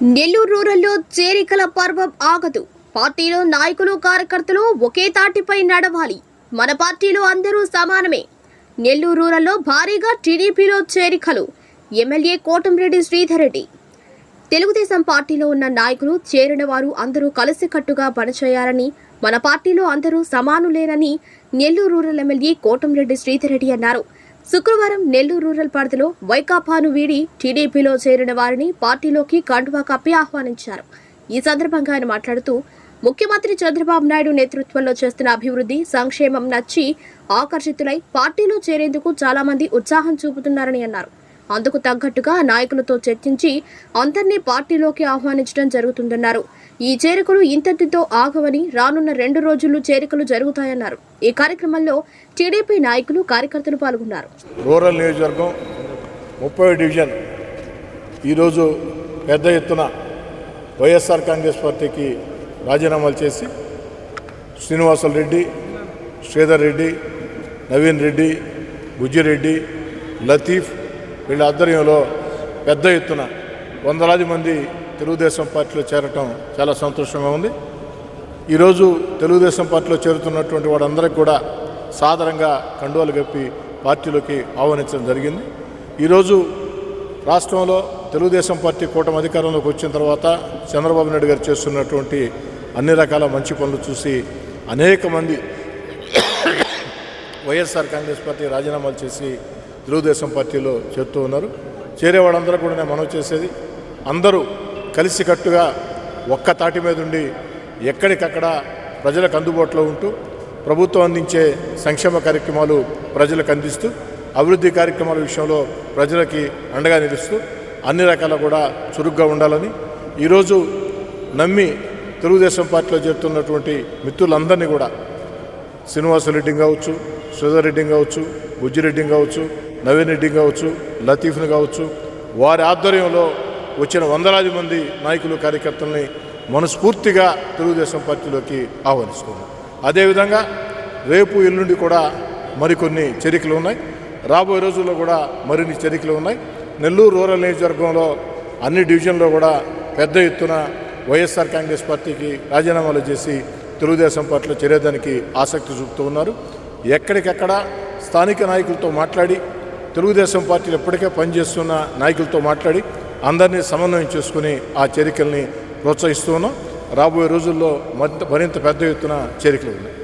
నెల్లూరు రూరల్లో చేరికల పర్వం ఆగదు. పార్టీలో నాయకులు కార్యకర్తలు ఒకే తాటిపై నడవాలి. మన పార్టీలో అందరూ సమానమే. నెల్లూరు రూరల్లో భారీగా టీడీపీలో చేరికలు. ఎమ్మెల్యే కోటంరెడ్డి శ్రీధర్ రెడ్డి. తెలుగుదేశం పార్టీలో ఉన్న నాయకులు చేరిన వారు అందరూ కలిసికట్టుగా పనిచేయాలని, మన పార్టీలో అందరూ సమానులేనని నెల్లూరు రూరల్ ఎమ్మెల్యే కోటంరెడ్డి శ్రీధర్ రెడ్డి అన్నారు. శుక్రవారం నెల్లూరు రూరల్ పరిధిలో వైకాపాను వీడి టీడీపీలో చేరిన వారిని పార్టీలోకి కండువా కప్పి ఆహ్వానించారు. ఈ సందర్భంగా ఆయన మాట్లాడుతూ, ముఖ్యమంత్రి చంద్రబాబు నాయుడు నేతృత్వంలో చేస్తున్న అభివృద్ధి సంక్షేమం నచ్చి ఆకర్షితులై పార్టీలో చేరేందుకు చాలా మంది ఉత్సాహం చూపుతున్నారని అన్నారు. అందుకు తగ్గట్టుగా నాయకులతో చర్చించి అందరినీ పార్టీలోకి ఆహ్వానించడం జరుగుతుందన్నారు. ఈ చేరికలు ఇంతటితో ఆగవని, రానున్న 2 రోజుల్లో చేరికలు జరుగుతాయన్నారు. ఈ కార్యక్రమంలో టీడీపీ నాయకులు కార్యకర్తలు పాల్గొన్నారు. రూరల్ నియోజకవర్గం 30వ డివిజన్ ఈరోజు పెద్ద ఎత్తున వైఎస్ఆర్ కాంగ్రెస్ పార్టీకి రాజీనామాలు చేసి శ్రీనివాసులు రెడ్డి, శ్రీధర్ రెడ్డి, నవీన్ రెడ్డి, బుజ్జిరెడ్డి, లతీఫ్ వీళ్ళ ఆధ్వర్యంలో పెద్ద ఎత్తున వందలాది మంది తెలుగుదేశం పార్టీలో చేరటం చాలా సంతోషంగా ఉంది. ఈరోజు తెలుగుదేశం పార్టీలో చేరుతున్నటువంటి వారందరికీ కూడా సాదరంగా కండువాలు కప్పి పార్టీలోకి ఆహ్వానించడం జరిగింది. ఈరోజు రాష్ట్రంలో తెలుగుదేశం పార్టీ కూటమి అధికారంలోకి వచ్చిన తర్వాత చంద్రబాబు నాయుడు గారు చేస్తున్నటువంటి అన్ని రకాల మంచి పనులు చూసి అనేక మంది వైఎస్ఆర్ కాంగ్రెస్ పార్టీ రాజీనామాలు చేసి తెలుగుదేశం పార్టీలో చేరుతూ ఉన్నారు. చేరేవాళ్ళందరూ కూడా నేను మనవి చేసేది, అందరూ కలిసికట్టుగా ఒక్క తాటి మీద ఉండి ఎక్కడికక్కడ ప్రజలకు అందుబాటులో ఉంటూ ప్రభుత్వం అందించే సంక్షేమ కార్యక్రమాలు ప్రజలకు అందిస్తూ అభివృద్ధి కార్యక్రమాల విషయంలో ప్రజలకి అండగా నిలుస్తూ అన్ని రకాల కూడా చురుగ్గా ఉండాలని, ఈరోజు నమ్మి తెలుగుదేశం పార్టీలో చేరుతున్నటువంటి మిత్రులందరినీ కూడా శ్రీనివాసరెడ్డి కావచ్చు, శ్రీధర్ రెడ్డి కావచ్చు, బుజ్జిరెడ్డి కావచ్చు, నవీన్ రెడ్డి కావచ్చు, లతీఫ్ని కావచ్చు, వారి ఆధ్వర్యంలో వచ్చిన వందలాది మంది నాయకులు కార్యకర్తల్ని మనస్ఫూర్తిగా తెలుగుదేశం పార్టీలోకి ఆహ్వానిస్తున్నారు. అదేవిధంగా రేపు ఎల్లుండి కూడా మరికొన్ని చేరికలు ఉన్నాయి. రాబోయే రోజుల్లో కూడా మరిన్ని చేరికలు ఉన్నాయి. నెల్లూరు రూరల్ నియోజకవర్గంలో అన్ని డివిజన్లో కూడా పెద్ద ఎత్తున వైఎస్ఆర్ కాంగ్రెస్ పార్టీకి రాజీనామాలు చేసి తెలుగుదేశం పార్టీలో చేరేదానికి ఆసక్తి చూపుతూ ఉన్నారు. ఎక్కడికెక్కడ స్థానిక నాయకులతో మాట్లాడి, తెలుగుదేశం పార్టీలు ఎప్పటికే పనిచేస్తున్న నాయకులతో మాట్లాడి అందరినీ సమన్వయం చేసుకుని ఆ చేరికల్ని ప్రోత్సహిస్తూ ఉన్నాం. రాబోయే రోజుల్లో మరింత పెద్ద ఎత్తున చేరికలు ఉన్నాయి.